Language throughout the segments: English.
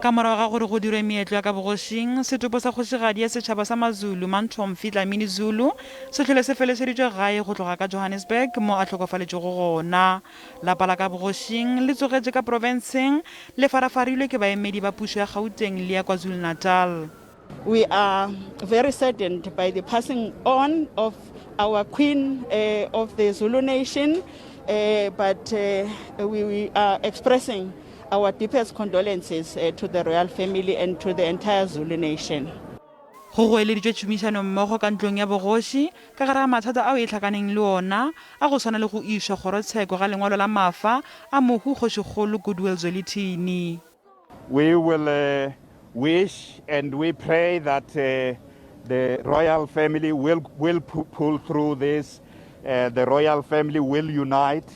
ka morago ga gore go dirwe meetlo ya ka bogošing setopo sa kgošigadi ya setšhaba sa mazulu mantomfi dlamini zulu se tlhole se feleseditšwe gae go tloga ka johannesburg mo a tlhokofaletšego gona. lapa la ka bogošing le tsogetše ka porofenseng le farafarilwe ke baemedi ba pušo ya gauteng le ya kwazulu-natal. We are very saddened by the passing on of our queen of the Zulu nation, but we are expressing our deepest condolences to the royal family and to the entire Zulu nation. Go goeleditšwe tšhomišano mmogo ka ntlong ya bogoši ka gare ga mathata ao e tlhakaneng le ona a go swana le go išwa kgorotsheko ga lengwalo la mafa a mohu kgošikgolo Goodwill Zwelithini. We will wish and we pray that the royal family will pull through this. The royal family will unite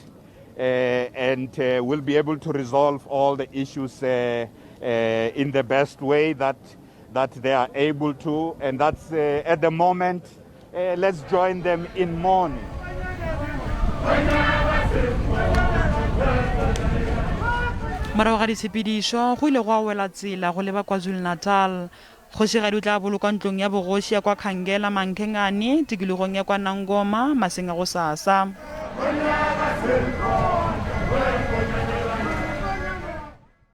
and will be able to resolve all the issues in the best way that they are able to. And that's at the moment, let's join them in mourning. Morago ga ditshepedišo go ile go a wela tsela go leba kwazulu-natal. kgošigadi o tla bolokwa ntlong ya bogoši ya kwa khangela mankengane tikologong ya kwa nangoma maseng a go sasa.